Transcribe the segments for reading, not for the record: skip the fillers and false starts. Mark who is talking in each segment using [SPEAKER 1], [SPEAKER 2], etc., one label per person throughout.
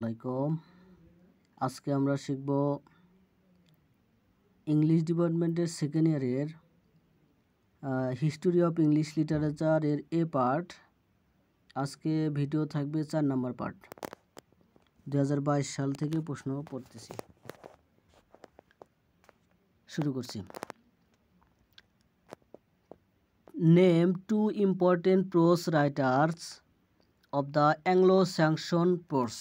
[SPEAKER 1] আসসালামাইকুম। আজকে আমরা শিখব ইংলিশ ডিপার্টমেন্টের সেকেন্ড ইয়ারের হিস্টোরি অফ ইংলিশ লিটারেচার এর এ পার্ট। আজকে ভিডিও থাকবে 4 নম্বর পার্ট। 2022 সাল থেকে প্রশ্ন পড়তেছি, শুরু করছি। Name two important prose writers of the Anglo-Saxon prose.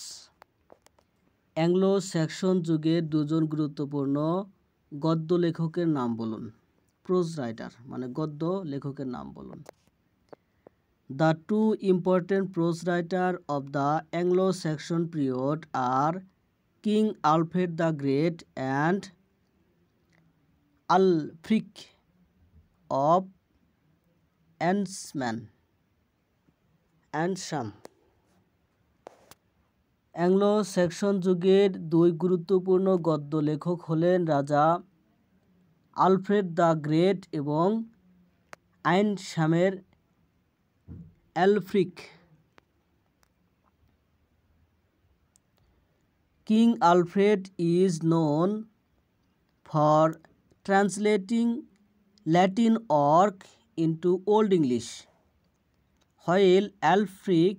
[SPEAKER 1] Anglo-Saxon যুগের দুজন গুরুত্বপূর্ণ গদ্য লেখকের নাম বলুন। প্রোজ রাইটার মানে গদ্য লেখকের নাম বলুন। The two important prose writer of the Anglo Saxon period are King Alfred the great and Aelfric of Eynsham. Anglo Saxon যুগের দুই গুরুত্বপূর্ণ গদ্য লেখক হলেন রাজা আলফ্রেড দ্য গ্রেট এবং আইনসামের Aelfric. King Alfred is known for translating Latin work into Old English, while Alfric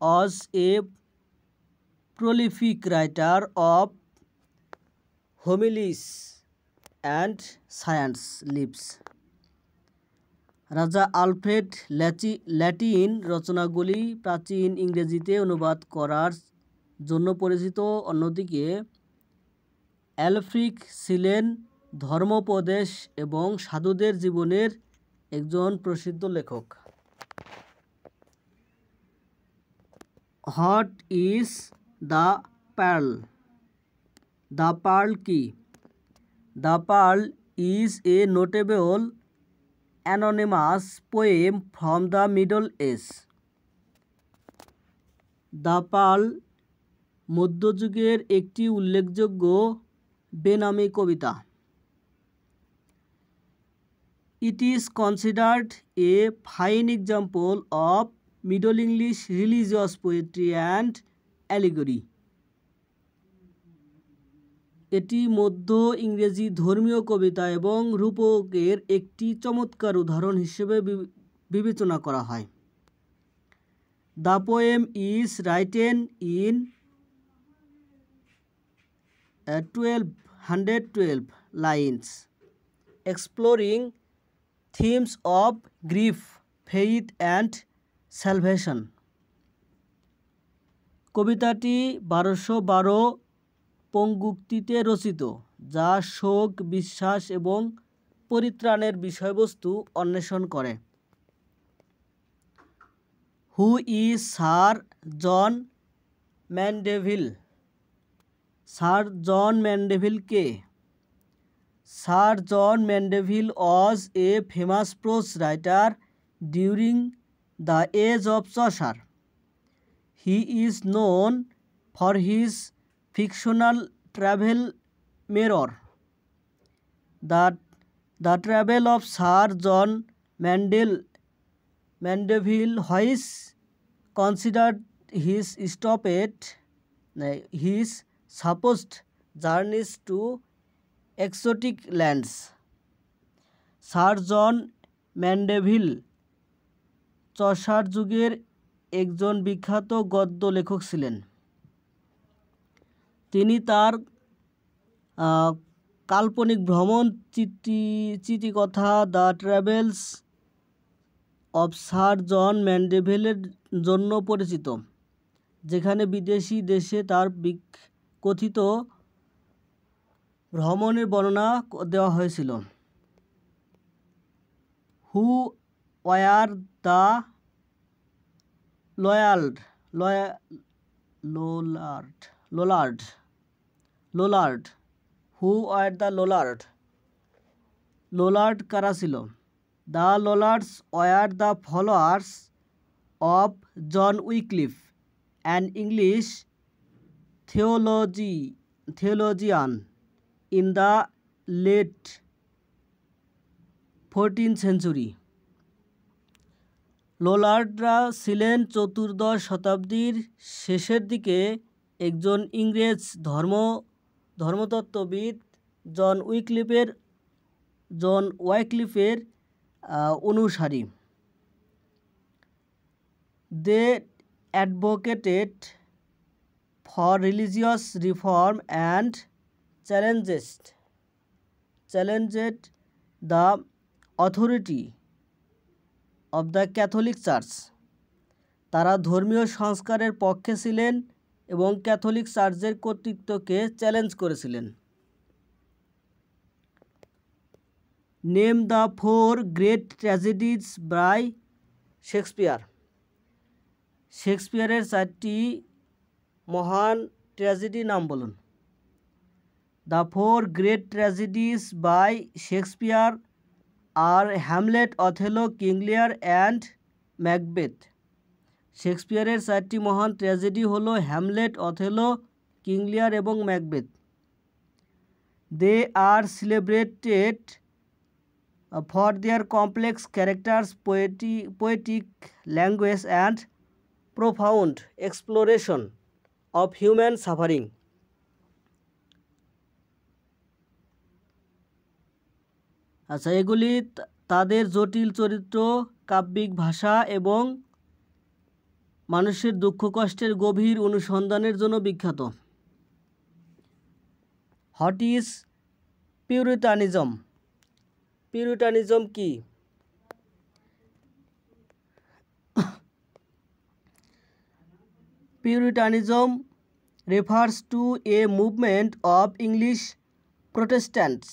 [SPEAKER 1] was a prolific writer of homilies and science lives. রাজা আলফ্রেড ল্যাটিন রচনাগুলি প্রাচীন ইংরেজিতে অনুবাদ করার জন্য পরিচিত। অন্যদিকে অ্যালফ্রিক ছিলেন ধর্মোপদেশ এবং সাধুদের জীবনের একজন প্রসিদ্ধ লেখক। What is the pearl? The pearl কি? The pearl is a notable anonymous poem from the middle age. The pearl মধ্যযুগের একটি উল্লেখযোগ্য বেনামী কবিতা। It is considered a fine example of middle English religious poetry and allegory. এটি মধ্য ইংরেজি ধর্মীয় কবিতা এবং রূপকের একটি চমৎকার উদাহরণ হিসেবে বিবেচনা করা হয়। The poem is written in 1212 lines, exploring themes of grief, faith, and salvation. কবিতাটি 1212 পঙ্গুক্তিতে রচিত, যা শোক, বিশ্বাস এবং পরিত্রাণের বিষয়বস্তু অন্বেষণ করে। Who is sir John Mandeville? Sir John Mandeville কে? Sir John Mandeville was a famous prose writer during the age of Chaucer. He is known for his fictional travel memoir, the travel of sir John Mandeville, which considered his supposed journeys to exotic lands. Sir John Mandeville Chaucer যুগের একজন বিখ্যাত গদ্য লেখক ছিলেন। তিনি তার কাল্পনিক ভ্রমণ চিঠিকথা দ্য ট্রাভেলস অফ স্যার জন ম্যান্ডেভিলের জন্য পরিচিত, যেখানে বিদেশি দেশে তার কথিত ভ্রমণের বর্ণনা দেওয়া হয়েছিল। Who were the Lollard? Who were the Lollard কারা ছিল? The Lollards were the followers of John Wycliffe, an English theologian in the late 14th century. লোলার্ডরা ছিলেন চতুর্দশ শতাব্দীর শেষের দিকে একজন ইংরেজ ধর্মতত্ত্ববিদ জন ওয়াইক্লিফের অনুসারী। They advocated for religious reform and challenged the authority of the Catholic church. তারা ধর্মীয় সংস্কারের পক্ষে ছিলেন এবং ক্যাথলিক চার্চের কর্তৃত্বকে চ্যালেঞ্জ করেছিলেন। Name the 4 great tragedies by Shakespeare. শেক্সপিয়ারের 4টি মহান ট্র্যাজেডি নাম বলুন। The 4 great tragedies by Shakespeare are Hamlet, Othello, King Lear and Macbeth. শেক্সপিয়ারের 4টি মহান ট্র্যাজেডি হলো হ্যামলেট, অথেলো, কিং লিয়ার এবং Macbeth. They are celebrated for there complex characters, poetic language and profound exploration of human suffering. আচ্ছা, এগুলি তাদের জটিল চরিত্র, কাব্যিক ভাষা এবং মানুষের দুঃখ কষ্টের গভীর অনুসন্ধানের জন্য বিখ্যাত। What is পিউরিটানিজম? পিউরিটানিজম কি? Puritanism refers to a movement of English Protestants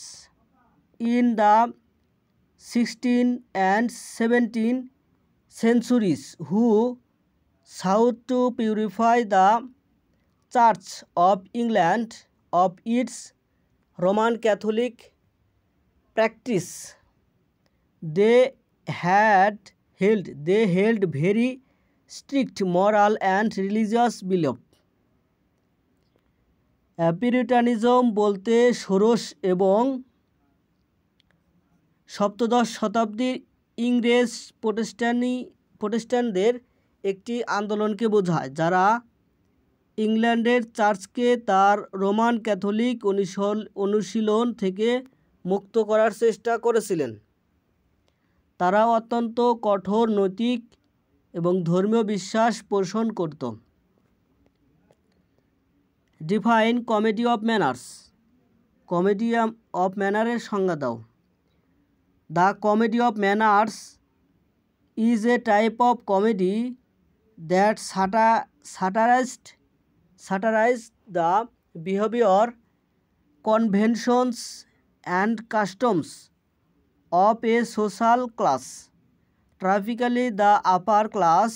[SPEAKER 1] in the 16th and 17th centuries who sought to purify the Church of England of its Roman Catholic practice. They held very strict moral and religious belief. পিউরিটানিজম বলতে ষোড়শ এবং সপ্তদশ শতাব্দীর ইংরেজ প্রোটেস্ট্যান্টদের একটি আন্দোলনকে বোঝায়, যারা ইংল্যান্ডের চার্চকে তার রোমান ক্যাথলিক অনুশীলন থেকে মুক্ত করার চেষ্টা করেছিলেন। তারা অত্যন্ত কঠোর নৈতিক এবং ধর্মীয় বিশ্বাস পোষণ করত। Define comedy of manners. Comedy of ম্যানারের সংজ্ঞা দাও। The comedy of manners is a type of comedy that satirized the behavior, conventions and customs of a social class, typically the upper class.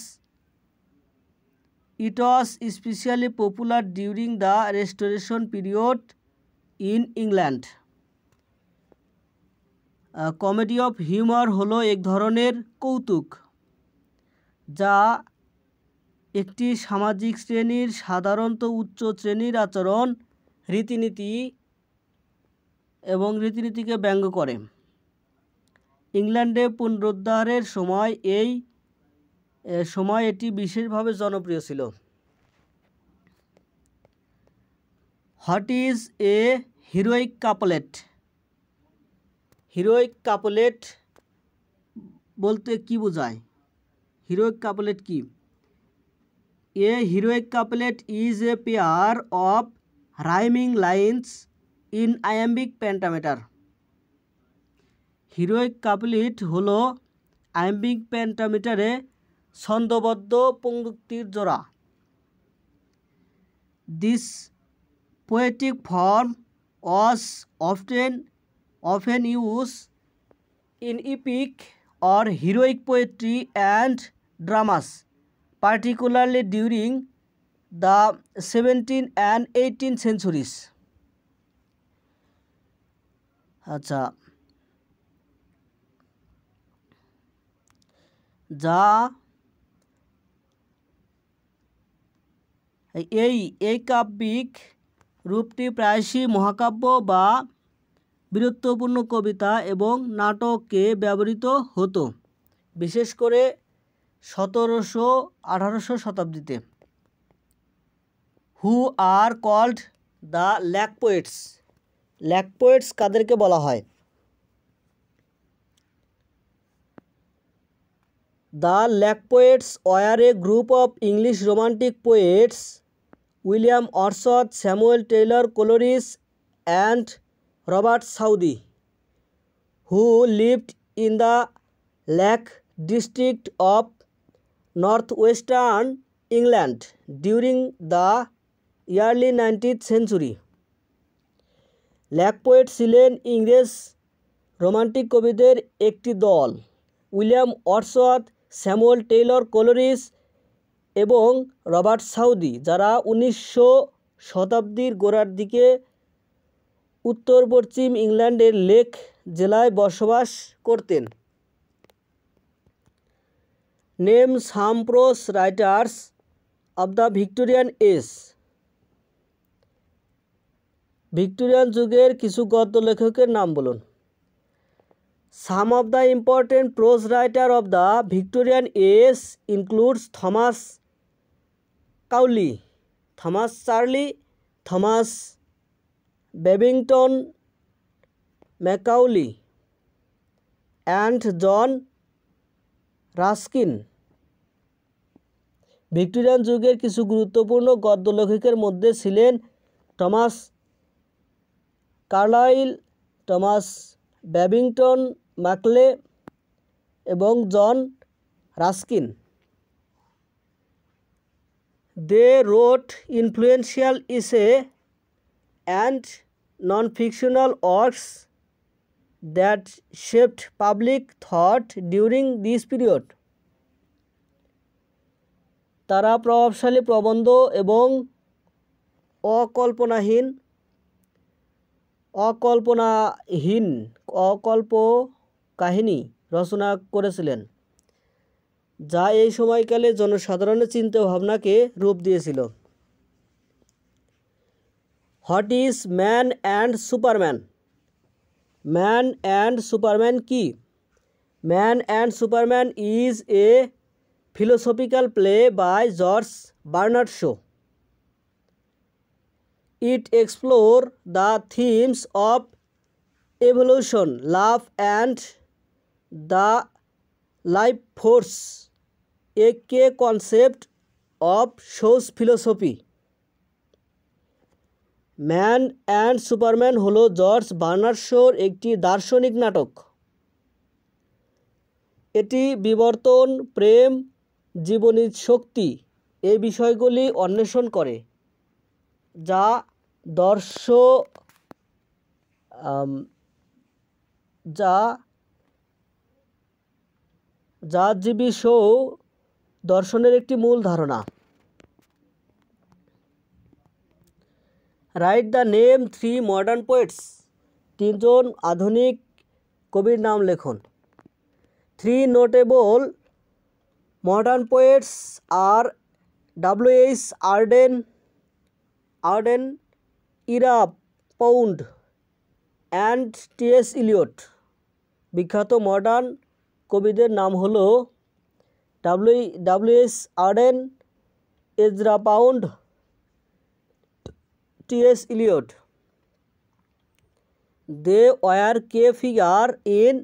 [SPEAKER 1] It was especially popular during the Restoration period in England. Comedy of humour হলো এক ধরনের কৌতুক যা একটি সামাজিক শ্রেণীর, সাধারণত উচ্চ শ্রেণীর আচরণ, রীতিনীতিকে ব্যঙ্গ করে। ইংল্যান্ডে পুনরুদ্ধারের সময় এটি বিশেষভাবে জনপ্রিয় ছিল। What is A heroic couplet? Heroic couplet বলতে কি বোঝায়? হিরোইক কাপলেট কি? A heroic couplet is a pair of rhyming lines in iambic pentameter. Heroic couplet হলো আয়াম্বিক পেন্টামিটারে ছন্দবদ্ধ পঙ্ক্তির জোড়া। This poetic form was often used in epic or heroic poetry and dramas, particularly during the 17th and 18th centuries. আচ্ছা, এই কাব্যিক রূপটি প্রায়শই মহাকাব্য বা বীরত্বপূর্ণ কবিতা এবং নাটকে ব্যবহৃত হতো, বিশেষ করে 1700-1800 শতাব্দীতে। Who are called the lake poets. Lake poets কাদেরকে বলা হয়? The lake poets were a group of English romantic poets William Wordsworth, Samuel Taylor Coleridge and Robert Southey, who lived in the Lake district of northwestern England during the early 19th century. Lake poet ছিলেন ইংরেজ romantic কবিদের একটি দল। William Wordsworth, Samuel Taylor Coleridge এবং Robert Southey, যারা 1900 শতাব্দীর গোড়ার দিকে উত্তর পশ্চিম ইংল্যান্ডের লেক জেলায় বসবাস করতেন। Name some prose writers of the Victorian age. Victorian যুগের কিছু গদ্য লেখকের নাম বলুন। Some of the important prose writer of the Victorian age includes Thomas Cowley, Thomas Charlie, Thomas Babington Macaulay and John Ruskin. Victorian যুগের কিছু গুরুত্বপূর্ণ গদ্য লেখকের মধ্যে ছিলেন Thomas Carlyle, Thomas Babington Macaulay এবং John Ruskin. They wrote influential essay and non-fictional works that shaped public thought during this period. তারা প্রভাবশালী প্রবন্ধ এবং অকল্প কাহিনী রচনা করেছিলেন, যা এই সময়কালে জনসাধারণের চিন্তা ভাবনাকে রূপ দিয়েছিল। What is man and superman? Man and superman কি? Man and superman is a philosophical play by George Bernard Shaw. It explores the themes of evolution, love, and the life force, a key concept of Shaw's philosophy. Man and Superman হলো George Bernard শোর একটি দার্শনিক নাটক। এটি বিবর্তন, প্রেম, জীবনী শক্তি এই বিষয়গুলি অন্বেষণ করে, যা জীবী শো দর্শনের একটি মূল ধারণা। Write the name 3 modern poets. 3 জন আধুনিক কবির নাম লেখুন। 3 notable modern poets are W.H. Auden, Ezra Pound and T.S. Eliot. বিখ্যাত মডার্ন কবিদের নাম হলো W.H. Auden, Ezra Pound, T.S. Eliot. They were key figures in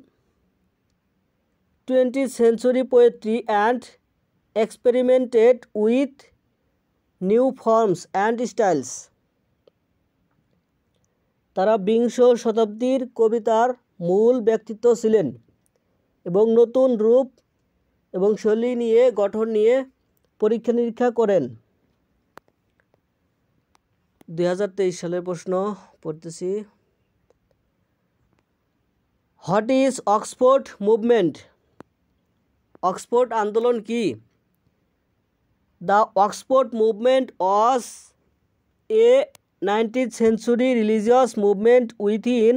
[SPEAKER 1] 20th century poetry and experimented with new forms and styles. তারা বিংশ শতাব্দীর কবিতার মূল ব্যক্তিত্ব ছিলেন এবং নতুন রূপ এবং শৈলী নিয়ে গঠন নিয়ে পরীক্ষা নিরীক্ষা করেন। 2023 সালের প্রশ্ন পড়তেছি। What is Oxford movement? Oxford আন্দোলন কি? The Oxford movement was A 19th century religious movement within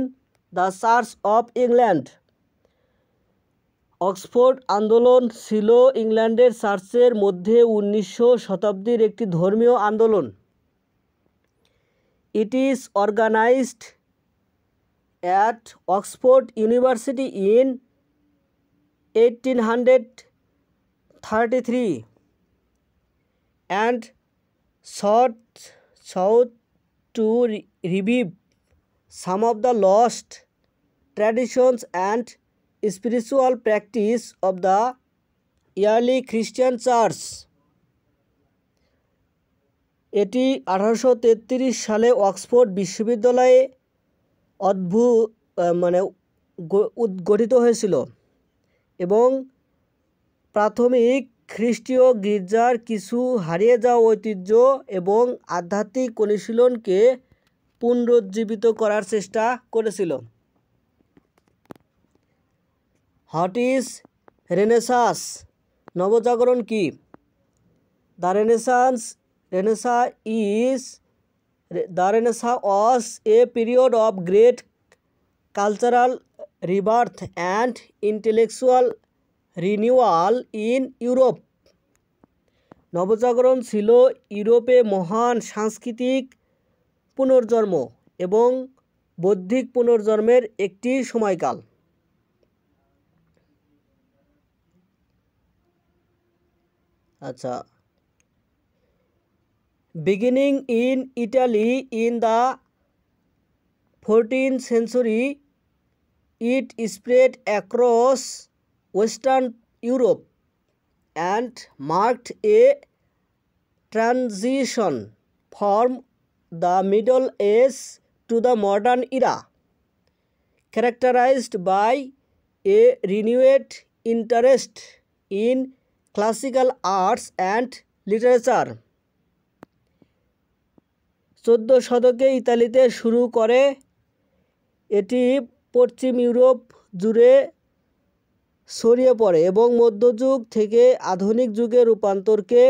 [SPEAKER 1] the Church of England. Oxford আন্দোলন ছিল ইংল্যান্ডের চার্চের মধ্যে 1900 শতাব্দীর একটি ধর্মীয় আন্দোলন। It is organized at Oxford University in 1833 and sought sought to revive some of the lost traditions and spiritual practice of the early Christian church. এটি 1833 সালে অক্সফোর্ড বিশ্ববিদ্যালয়ে গঠিত হয়েছিল এবং প্রাথমিক খ্রিস্টীয় গির্জার কিছু হারিয়ে যাওয়া ঐতিহ্য এবং আধ্যাত্মিক অনুশীলনকে পুনরুজ্জীবিত করার চেষ্টা করেছিল। What is renaissance? নবজাগরণ কি? The Renaissance was a period of great cultural rebirth and intellectual renewal in Europe. নবজাগরণ ছিল ইউরোপে মহান সাংস্কৃতিক পুনর্জন্ম এবং বৌদ্ধিক পুনর্জন্মের একটি সময়কাল। আচ্ছা, beginning in Italy in the 14th century, it spread across Western Europe and marked a transition from the Middle Age to the modern era, characterized by a renewed interest in classical arts and literature. 14 শতকে ইতালিতে শুরু করে এটি পশ্চিম Europe জুড়ে ছড়িয়ে পড়ে এবং মধ্যযুগ থেকে আধুনিক যুগের রূপান্তরকে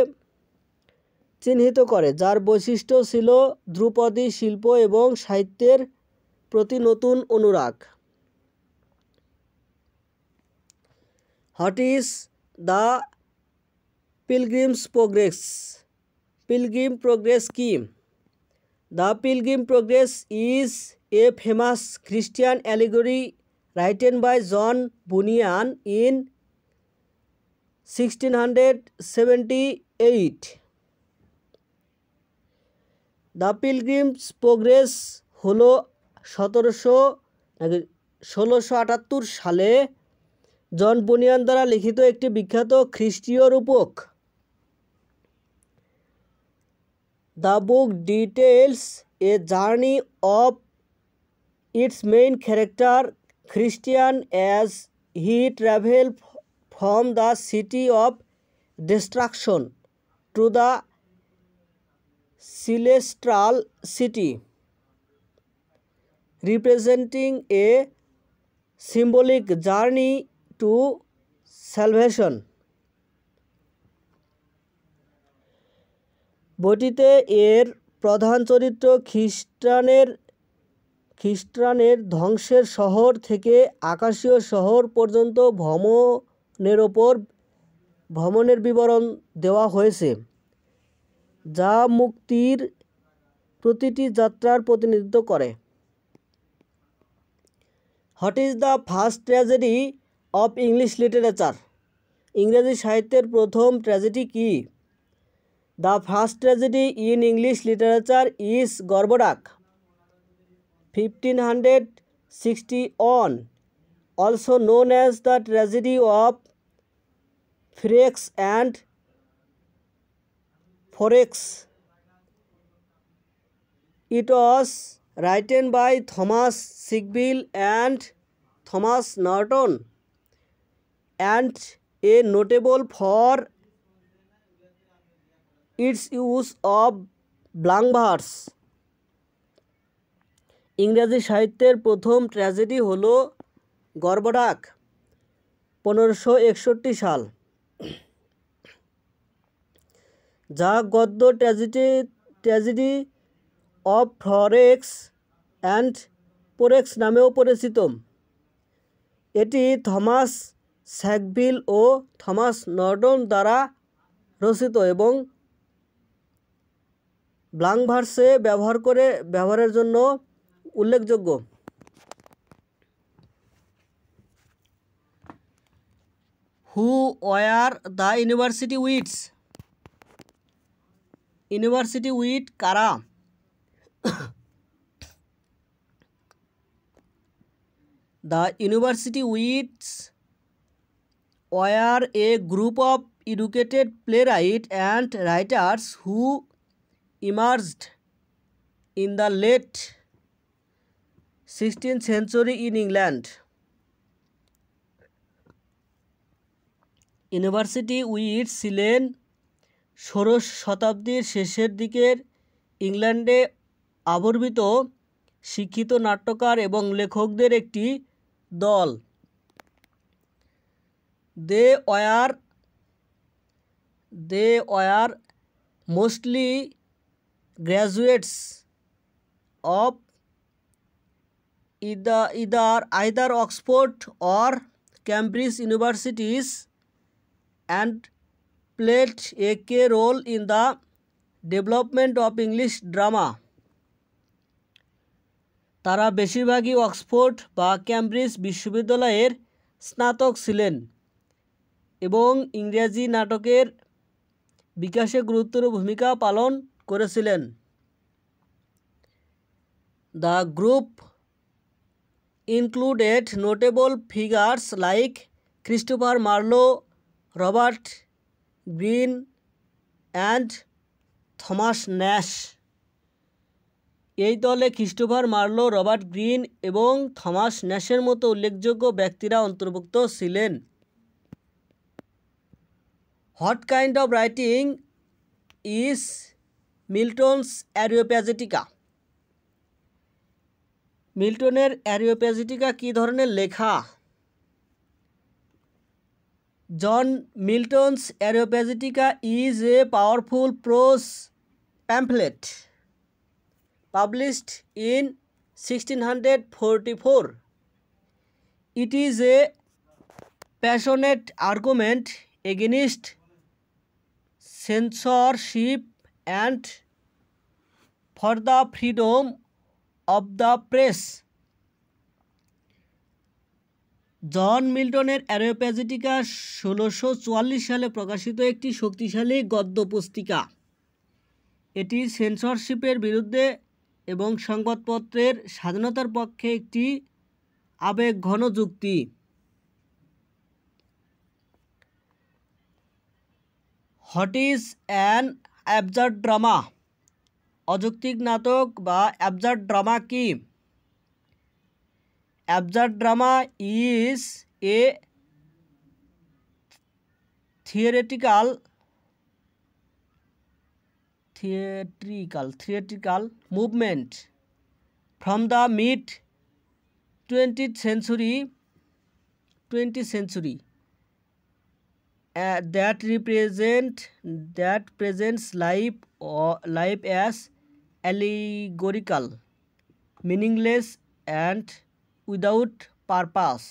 [SPEAKER 1] চিহ্নিত করে, যার বৈশিষ্ট্য ছিল ধ্রুপদী শিল্প এবং সাহিত্যের প্রতি নতুন অনুরাগ। What is the Pilgrim's Progress? Pilgrim Progress কি? The Pilgrim Progress is a famous Christian allegory written by John Bunyan in 1678. The Pilgrim's Progress হলো 1678 সালে জন বুনিয়ান দ্বারা লিখিত একটি বিখ্যাত খ্রিস্টীয় রূপক। The book details a journey of its main character, Christian, as he traveled from the city of destruction to the celestial city, representing a symbolic journey to salvation. বইটিতে এর প্রধান চরিত্র খ্রিস্টানের ধ্বংসের শহর থেকে আকাশীয় শহর পর্যন্ত ভ্রমণের বিবরণ দেওয়া হয়েছে, যা মুক্তির প্রতিটি যাত্রার প্রতিনিধিত্ব করে। What is the first tragedy of English literature? ইংরেজি সাহিত্যের প্রথম ট্র্যাজেডি কি? The first tragedy in English literature is Gorboduc, 1561, also known as the tragedy of Firax and Forex. It was written by Thomas Sackville and Thomas Norton and a notable for its use of blank verse. ইংরেজি সাহিত্যের প্রথম tragedy হলো গর্বডাক, 1561 সাল, যা গদ্য tragedy of Ferrex and Porrex নামেও পরিচিত। এটি থমাস স্যাকভিল ও থমাস নর্টন দ্বারা রচিত এবং ব্ল্যাঙ্ক ভার্সে ব্যবহারের জন্য উল্লেখযোগ্য। Who were the university wits? University wit কারা? The university wits were a group of educated playwrights and writers who emerged in the late 16th century in England. University wits ছিলেন 16 শতাব্দীর শেষের দিকের ইংল্যান্ডে আবির্ভূত শিক্ষিত নাট্যকার এবং লেখকদের একটি দল। They were mostly graduates of either Oxford or Cambridge universities and played a key role in the development of English drama. তারা বেশিরভাগই অক্সফোর্ড বা ক্যামব্রিজ বিশ্ববিদ্যালয়ের স্নাতক ছিলেন এবং ইংরেজি নাটকের বিকাশে গুরুত্বপূর্ণ ভূমিকা পালন করেছিলেন। The group included notable figures like Christopher Marlowe, Robert Greene, and Thomas Nash. এই দলে ক্রিস্টোফার মার্লো, রবার্ট গ্রিন এবং থমাস ন্যাশের মতো উল্লেখযোগ্য ব্যক্তিরা অন্তর্ভুক্ত ছিলেন। What kind of writing is Milton's Areopagitica? মিল্টনের অ্যারিওপ্যাজিটিকা কী ধরনের লেখা? জন মিল্টন's Areopagitica is a powerful prose pamphlet published in 1644. It is a passionate argument against censorship and for the freedom of the press. জন মিল্টনের অ্যারিওপ্যাজিটিকা 1644 সালে প্রকাশিত একটি শক্তিশালী গদ্য পুস্তিকা। এটি সেন্সরশিপের বিরুদ্ধে এবং সংবাদপত্রের স্বাধীনতার পক্ষে একটি আবেগঘন যুক্তি। What is an absurd drama? অযৌক্তিক নাটক বা অ্যাবসার্ড ড্রামা কি? Absurd drama is a theatrical movement from the mid 20th century that presents life as allegorical, meaningless and without purpose.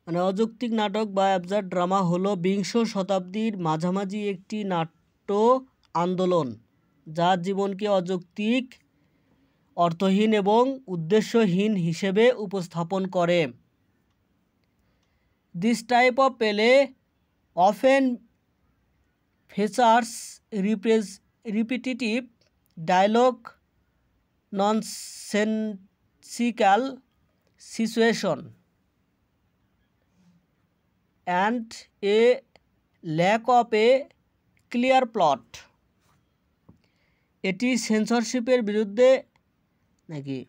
[SPEAKER 1] মানে অযৌক্তিক নাটক বা অ্যাবসার্ড ড্রামা হলো বিংশ শতাব্দীর মাঝামাঝি একটি নাট্য আন্দোলন যা জীবনকে অযৌক্তিক, অর্থহীন এবং উদ্দেশ্যহীন হিসেবে উপস্থাপন করে। This type of play often features repetitive dialogue, nonsensical situation, and a lack of a clear plot. এটি সেন্সরশিপের বিরুদ্ধে নাকি?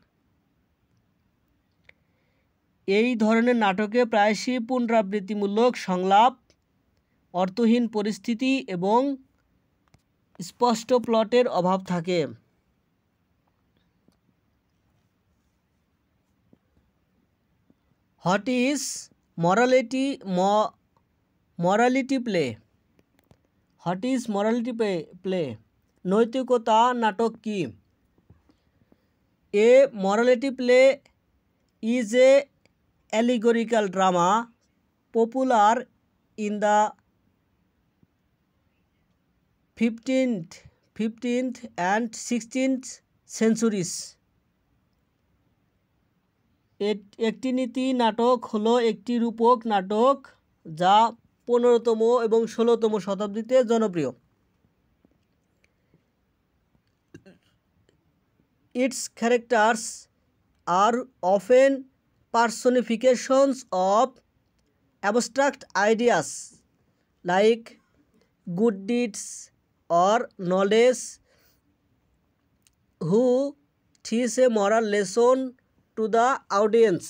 [SPEAKER 1] এই ধরনের নাটকে প্রায়শই পুনরাবৃত্তিমূলক সংলাপ, অর্থহীন পরিস্থিতি এবং স্পষ্ট প্লটের অভাব থাকে। What is morality play? What is morality play? নৈতিকতা নাটক কি? A morality play is a allegorical drama popular in the 15th and 16th centuries. একটি নীতি নাটক হলো একটি রূপক নাটক যা 15তম এবং 16তম শতাব্দীতে জনপ্রিয়। Its characters are often personifications of abstract ideas like good deeds or knowledge who teach a moral lesson to the audience.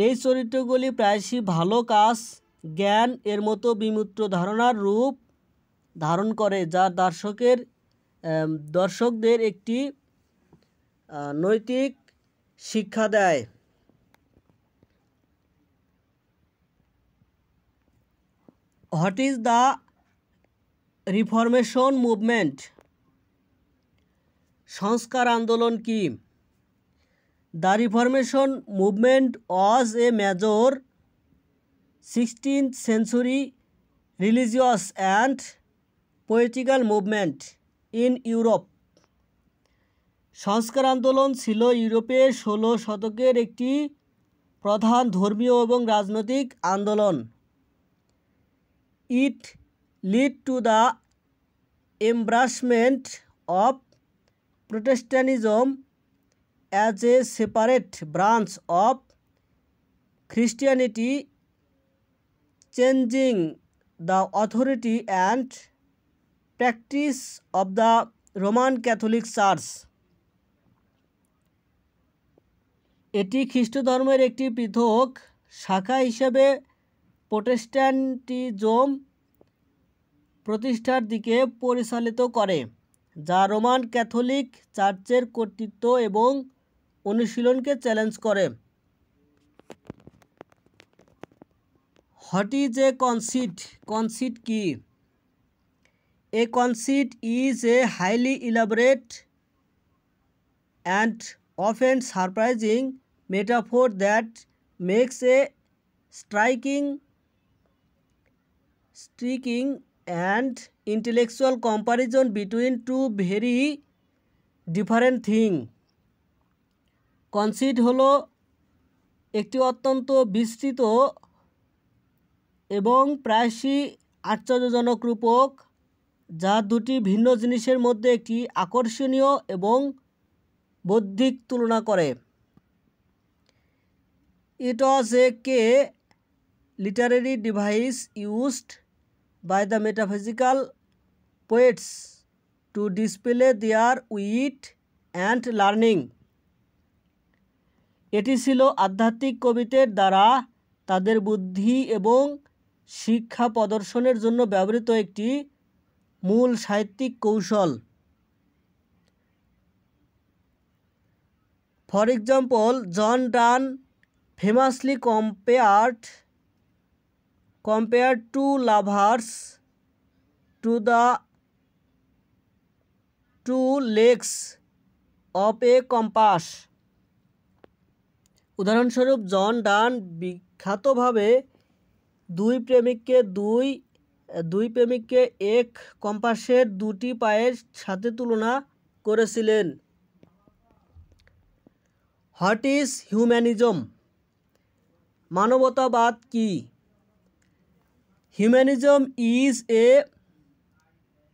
[SPEAKER 1] এই চরিত্রগুলি প্রায়শই ভালো কাজ, জ্ঞান এর মতো বিমূর্ত ধারণার রূপ ধারণ করে, যা দর্শকদের একটি নৈতিক শিক্ষা দেয়। What is the reformation movement? সংস্কার আন্দোলন কি? The Reformation movement was a major 16th century religious and political movement in Europe. সংস্কার আন্দোলন ছিল ইউরোপে 16 শতকের একটি প্রধান ধর্মীয় এবং রাজনৈতিক আন্দোলন। It led to the embracement of Protestantism as a separate branch of Christianity, changing the authority and practice of the Roman Catholic Church. এটি খ্রিস্ট ধর্মের একটি পৃথক শাখা হিসেবে প্রোটেস্ট্যান্টিজম প্রতিষ্ঠার দিকে পরিচালিত করে, যা রোমান ক্যাথলিক চার্চের কর্তৃত্ব এবং অনুশীলনকে চ্যালেঞ্জ করে। What is a conceit? Conceit কি? A conceit is a highly elaborate and often surprising metaphor that makes a striking and intellectual comparison between two very different things. Conceit হলো একটি অত্যন্ত বিস্তৃত এবং প্রায়শই আশ্চর্যজনক রূপক, যা দুটি ভিন্ন জিনিসের মধ্যে একটি আকর্ষণীয় এবং বৌদ্ধিক তুলনা করে। It was a literary device used by the metaphysical poets to display their wit and learning. এটি ছিল আধ্যাত্মিক কবিদের দ্বারা তাদের বুদ্ধি এবং শিক্ষা প্রদর্শনের জন্য ব্যবহৃত একটি মূল সাহিত্যিক কৌশল। For example, John Donne famously compared two lovers to the two legs of a compass. উদাহরণস্বরূপ, জন ডান বিখ্যাতভাবে দুই প্রেমিককে এক কম্পাসের দুটি পায়ের সাথে তুলনা করেছিলেন। What is humanism? মানবতাবাদ কি? Humanism is a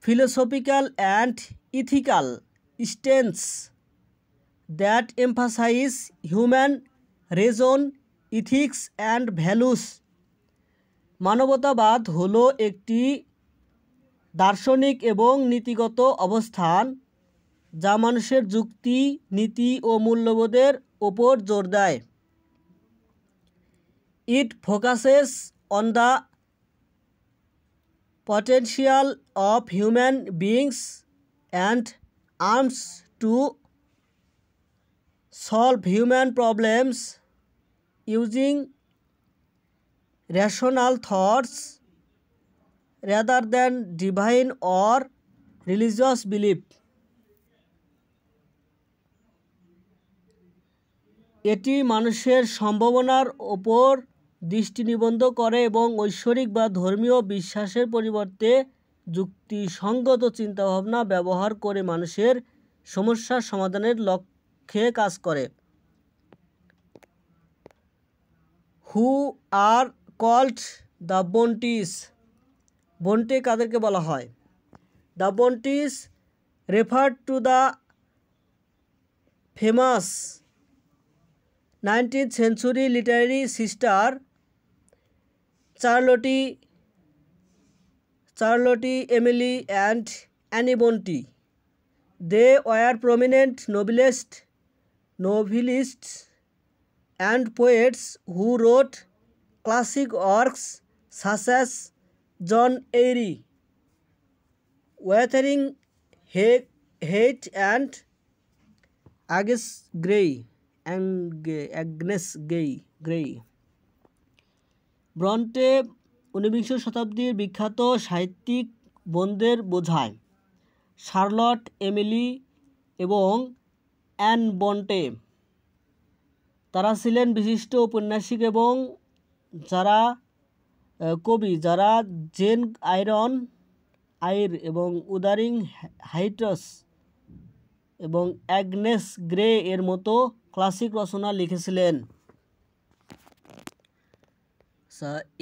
[SPEAKER 1] philosophical and ethical stance that emphasizes human reason, ethics and values. মানবতাবাদ হলো একটি দার্শনিক এবং নীতিগত অবস্থান যা মানুষের যুক্তি, নীতি ও মূল্যবোধের ওপর জোর দেয়। It focuses on the potential of human beings and aims to solve human problems using rational thoughts rather than divine or religious belief. এটি মানুষের সম্ভাবনার ওপর দৃষ্টি নিবদ্ধ করে এবং ঐশ্বরিক বা ধর্মীয় বিশ্বাসের পরিবর্তে যুক্তিসঙ্গত চিন্তাভাবনা ব্যবহার করে মানুষের সমস্যার সমাধানের লক্ষ্যে কাজ করে। হু আর কল্ড দ্য বন্টিস? বন্টে কাদেরকে বলা হয়? The Brontes referred to the famous 19th century literary sister Charlotte Emily and Annie Bonte. They were prominent novelists and poets who wrote classic works such as John Eyre, Wuthering Heights and Agnes Grey. ব্রন্টে ঊনবিংশ শতাব্দীর বিখ্যাত সাহিত্যিক বোনদের বোঝায়। Charlotte Emily এবং an বন্টে তারা ছিলেন বিশিষ্ট ঔপন্যাসিক এবং কবি যারা জেন আইর এবং উদারিং হাইটস এবং অ্যাগনেস গ্রে এর মতো ক্লাসিক রচনা লিখেছিলেন।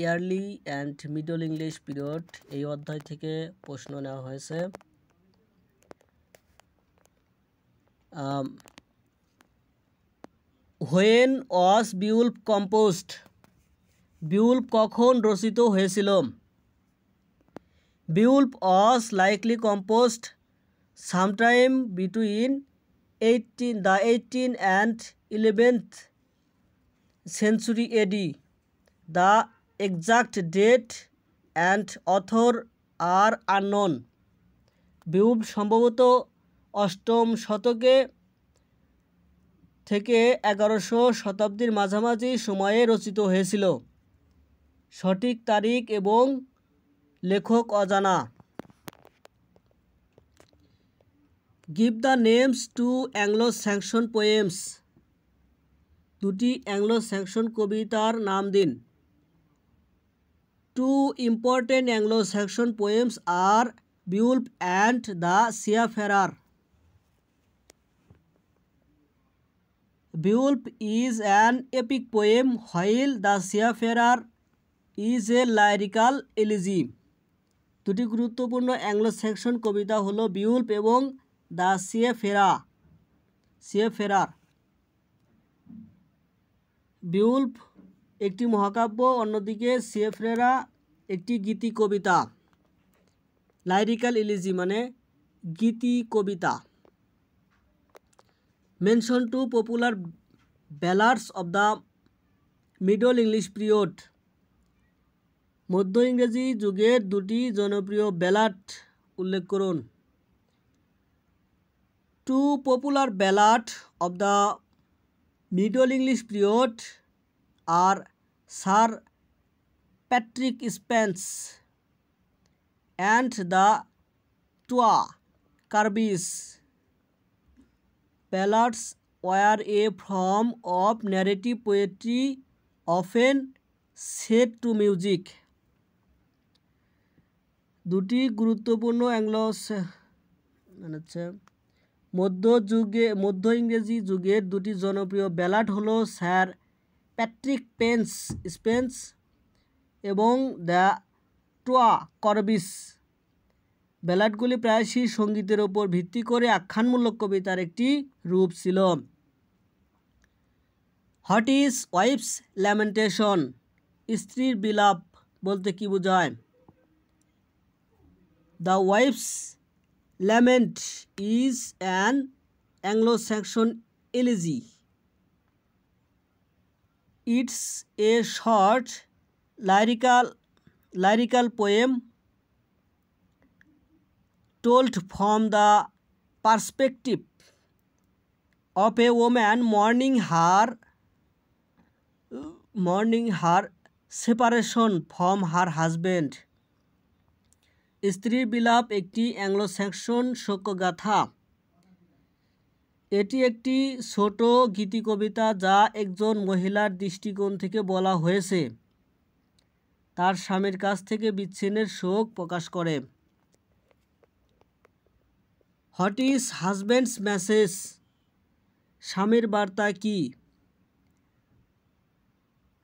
[SPEAKER 1] Early and middle English period এই অধ্যায় থেকে প্রশ্ন নেওয়া হয়েছে। When was বিউল্ফ composed? বিউল্ফ কখন রচিত হয়েছিল? বিউল্ফ ওয়াজ likely composed sometime between the 18th and 11th century AD. The exact date and author are unknown. বিউল্ফ সম্ভবত 8ম শতকে থেকে 1100 শতাব্দীর মাঝামাঝি সময়ে রচিত হয়েছিল। সঠিক তারিখ এবং লেখক অজানা। Give the names to Anglo-Saxon poems. দুটি অ্যাংলো-স্যাক্সন কবিতার নাম দিন। Two important Anglo-Saxon poems are Beowulf and the Seafarer. Beowulf is an epic poem while the Seafarer is a lyrical elegy. দুটি গুরুত্বপূর্ণ অ্যাংলো-স্যাক্সন কবিতা হলো বিউল্ফ এবং দ্য সিয়াফেরার। বিউল্ফ একটি মহাকাব্য, অন্যদিকে সিয়াফেরা একটি গীতি কবিতা। লাইরিক্যাল ইলিজি মানে গীতি কবিতা। Mention two popular ballads of the middle English period. মধ্য ইংরেজি যুগের দুটি জনপ্রিয় ব্যালাড উল্লেখ করুন। Two popular ballads of the Middle English period are Sir Patrick Spens and the Twa Kirby's. Ballads were a form of narrative poetry often set to music. দুটি গুরুত্বপূর্ণ মধ্য ইংরেজি যুগের দুটি জনপ্রিয় ব্যালাড হলো স্যার প্যাট্রিক স্পেন্স এবং the টুয়া করবিস। ব্যালাডগুলি প্রায়শই সঙ্গীতের ওপর ভিত্তি করে আখ্যানমূলক কবিতার একটি রূপ ছিল। What is wife's lamentation? স্ত্রীর বিলাপ বলতে কি বোঝায়? The wife's lament is an Anglo-Saxon elegy. It's a short lyrical poem told from the perspective of a woman mourning her separation from her husband. স্ত্রীর বিলাপ একটি অ্যাংলো-স্যাক্সন শোকগাথা। এটি একটি ছোট গীতিকবিতা যা একজন মহিলার দৃষ্টিকোণ থেকে বলা হয়েছে, তার স্বামীর কাছ থেকে বিচ্ছিন্নের শোক প্রকাশ করে। What is husbands message? স্বামীর বার্তা কি?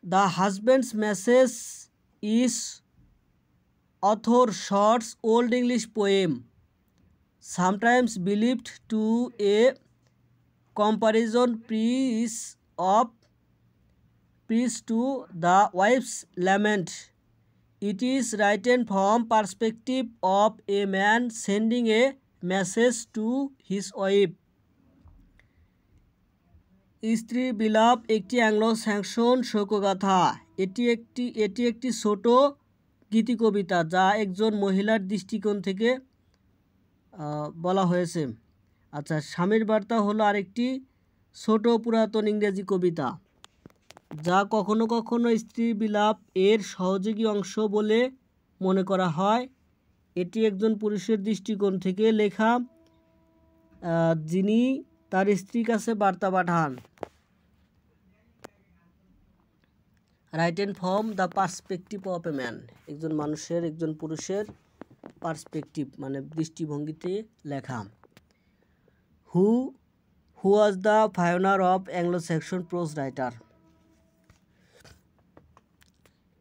[SPEAKER 1] The husbands message is author short's Old English poem sometimes believed to a comparison piece to the wife's lament. It is written from perspective of a man sending a message to his wife. স্ত্রী বিলাপ একটি Anglo Saxon শোকগাথা। এটি একটি ছোট গীতিকবিতা যা একজন মহিলার দৃষ্টিকোণ থেকে বলা হয়েছে। আচ্ছা, স্বামীর বার্তা হলো আরেকটি ছোট পুরাতন ইংরেজি কবিতা যা কখনো কখনো স্ত্রী বিলাপ এর সহযোগী অংশ বলে মনে করা হয়। এটি একজন পুরুষের দৃষ্টিকোণ থেকে লেখা, যিনি তার স্ত্রীর কাছে বার্তা পাঠান। Written from the perspective of a man, একজন পুরুষের পার্সপেক্টিভ মানে দৃষ্টিভঙ্গিতে লেখা। Who was the pioneer of Anglo Saxon prose writer.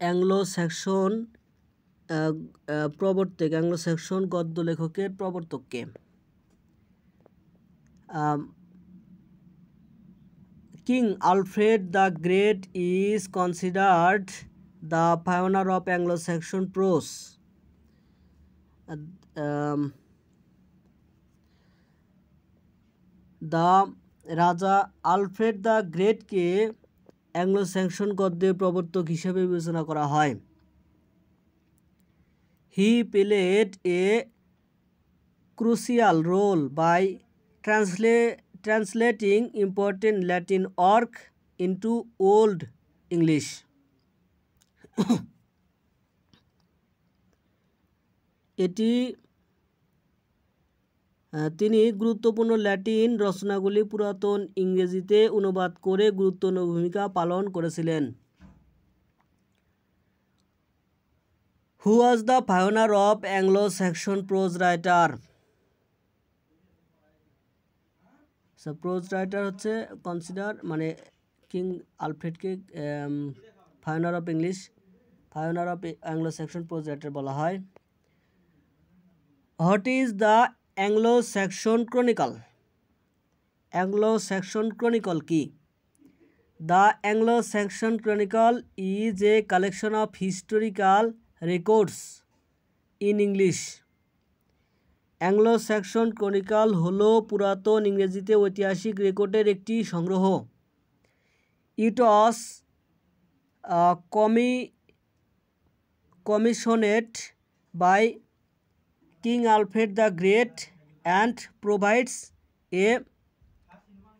[SPEAKER 1] Anglo Saxon গদ্য লেখকের প্রবর্তককে। King Alfred the great is considered the pioneer of Anglo Saxon prose. রাজা Alfred the গ্রেটকে অ্যাংলো স্যাক্সন গদ্যের প্রবর্তক হিসেবে বিবেচনা করা হয়। He played a crucial role by translating important Latin work into Old English. তিনি গুরুত্বপূর্ণ ল্যাটিন রচনাগুলি পুরাতন ইংরেজিতে অনুবাদ করে গুরুত্বপূর্ণ ভূমিকা পালন করেছিলেন। Who was the pioneer of Anglo Saxon prose writer. Prose writer হচ্ছে কনসিডার মানে কিং আলফ্রেডকে pioneer of Anglo Saxon prose writer বলা হয়। What is the Anglo Saxon chronicle? Anglo Saxon chronicle কি? The Anglo Saxon chronicle is a collection of historical records in English. Anglo Saxon chronicle হলো পুরাতন ইংরেজিতে ঐতিহাসিক রেকর্ডের একটি সংগ্রহ। It was commissioned by King Alfred the Great and provides a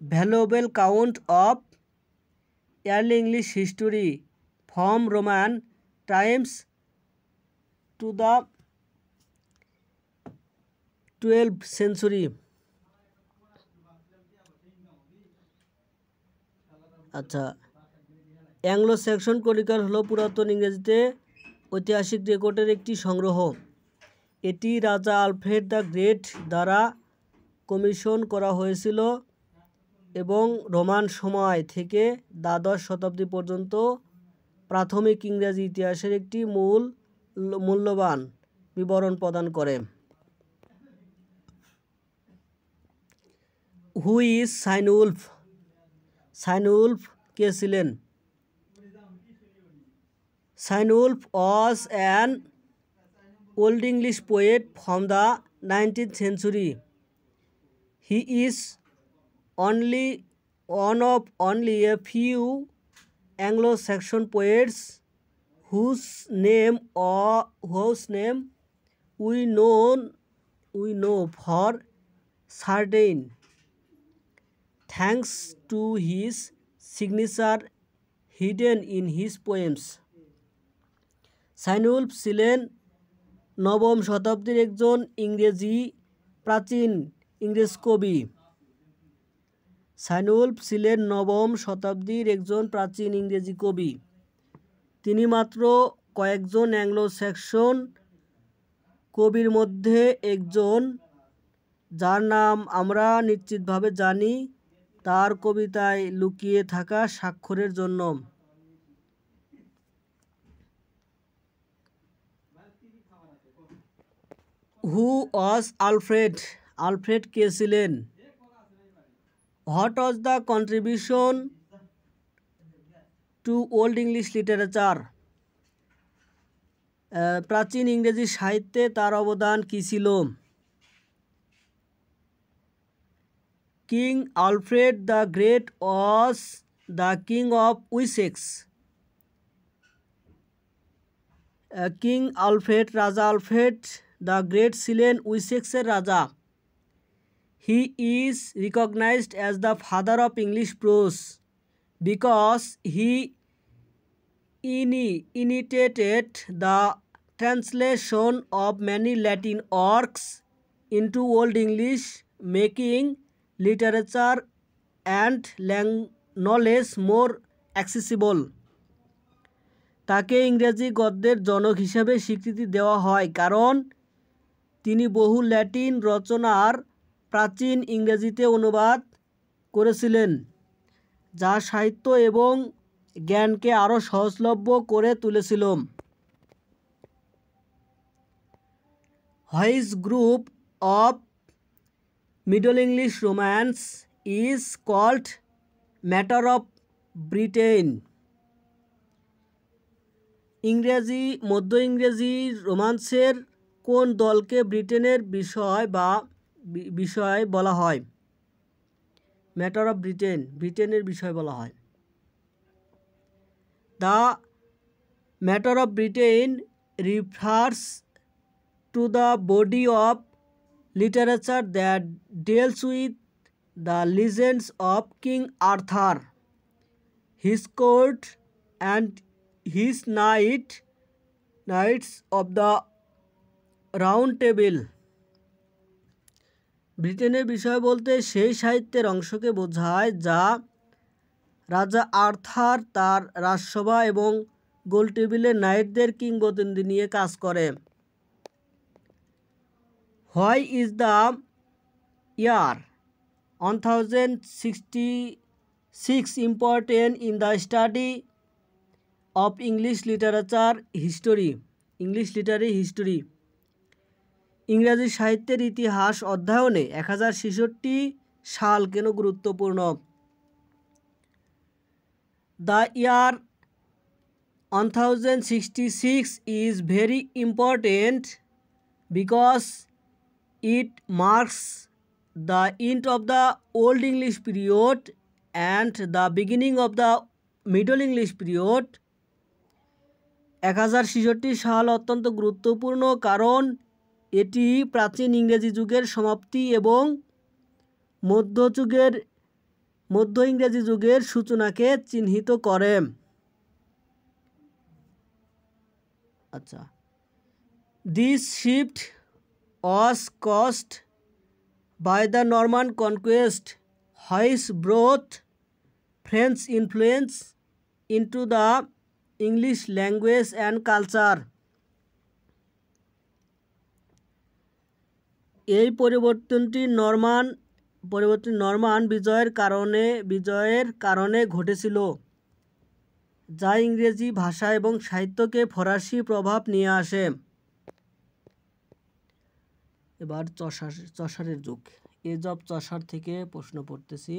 [SPEAKER 1] valuable account of early English history from Roman times to the 12th century. আচ্ছা, Anglo Saxon chronicle হলো পুরাতন ইংরেজিতে ঐতিহাসিক রেকর্ডের একটি সংগ্রহ। এটি রাজা আলফ্রেড দ্য গ্রেট দ্বারা কমিশন করা হয়েছিল এবং রোমান সময় থেকে দ্বাদশ শতাব্দী পর্যন্ত প্রাথমিক ইংরেজি ইতিহাসের একটি মূল্যবান বিবরণ প্রদান করে। Who is সাইনউলফ? সাইনউলফ কে ছিলেন? Cynewulf was an old English poet from the 19th century. He is one of only a few Anglo-Saxon poets whose name we know for certain, thanks to his signature hidden in his poems. সাইনউলফ ছিলেন নবম শতাব্দীর একজন প্রাচীন ইংরেজ কবি। সাইনউলফ ছিলেন নবম শতাব্দীর একজন প্রাচীন ইংরেজি কবি। তিনি মাত্র কয়েকজন অ্যাংলো স্যাক্সন কবির মধ্যে একজন যার নাম আমরা নিশ্চিতভাবে জানি তার কবিতায় লুকিয়ে থাকা স্বাক্ষরের জন্য। হু ওয়াজ আলফ্রেড? আলফ্রেড কে ছিলেন? What was the contribution to old English literature? প্রাচীন ইংরেজি সাহিত্যে তার অবদান কী ছিল? King Alfred the great was the king of Wessex. King Alfred, রাজা আলফ্রেড দ্য গ্রেট ছিলেন উইসেক্সের রাজা। He is recognized as the father of English prose because he initiated the translation of many Latin works into Old English, making literature and knowledge more accessible. তাকে ইংরেজি গদ্যের জনক হিসেবে স্বীকৃতি দেওয়া হয় কারণ তিনি বহু ল্যাটিন রচনার প্রাচীন ইংরেজিতে অনুবাদ করেছিলেন, যা সাহিত্য এবং জ্ঞানকে আরও সহজলভ্য করে তুলেছিল। Which group of middle English romance is called matter of Britain? মধ্য ইংরেজি রোমান্সের কোন দলকে ব্রিটেনের বিষয় বলা হয়? ম্যাটার অফ ব্রিটেন, ব্রিটেনের বিষয় বলা হয়। The matter of Britain refers to the body of literature that deals with the legends of King Arthur, his court, and his knights of the Round Table. ব্রিটেনের বিষয় বলতে সেই সাহিত্যের অংশকে বোঝায় যা রাজা আর্থার তার রাজসভা এবং গোল টেবিলের নাইটদের কিংবদন্তি নিয়ে কাজ করে। Why is the year 1066 important in the study of English literary history? ইংরেজি সাহিত্যের ইতিহাস অধ্যয়নে 1066 সাল কেন গুরুত্বপূর্ণ? The year 1066 is very important because it marks the end of the Old English period and the beginning of the Middle English period. 1066 সাল অত্যন্ত গুরুত্বপূর্ণ কারণ এটি প্রাচীন ইংরেজি যুগের সমাপ্তি এবং মধ্য ইংরেজি যুগের সূচনাকে চিহ্নিত করে। আচ্ছা, this shift was caused by the Norman conquest which brought French influence into the English language and culture. এই পরিবর্তনটি নরমান বিজয়ের কারণে ঘটেছিল, যা ইংরেজি ভাষা এবং সাহিত্যকে ফরাসি প্রভাব নিয়ে আসে। এবার চসারের যুগ, এজ অফ চসার থেকে প্রশ্ন পড়তেছি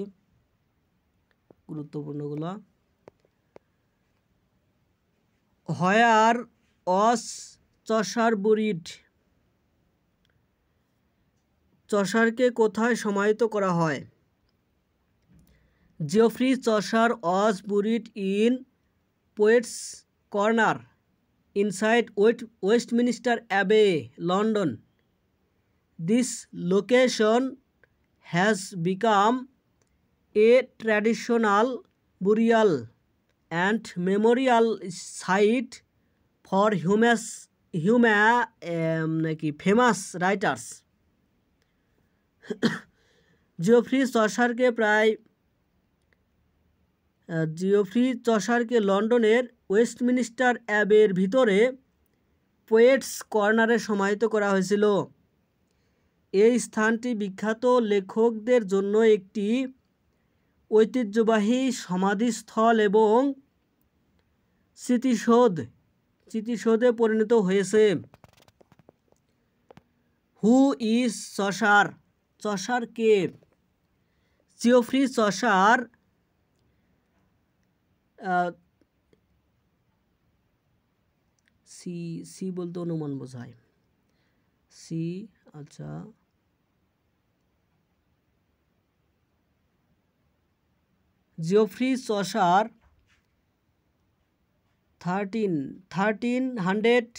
[SPEAKER 1] গুরুত্বপূর্ণগুলো। হোয়ার ওয়াজ চসার বুরিড? চসারকে কোথায় সমাহিত করা হয়? Geoffrey Chaucer was buried in poets' corner inside Westminster Abbey, London. This location has become a traditional burial and memorial site for famous writers. Geoffrey চসারকে লন্ডনের ওয়েস্টমিনিস্টার অ্যাবের ভিতরে পোয়েটস কর্নারে সমাহিত করা হয়েছিল। এই স্থানটি বিখ্যাত লেখকদের জন্য একটি ঐতিহ্যবাহী সমাধিস্থল এবং স্মৃতিসৌধে পরিণত হয়েছে। Who is Chaucer? চসার কে? জিওফ্রি চসার সি সি বলতে অনুমান বোঝায়। সি, আচ্ছা, জিওফ্রি চসার 1340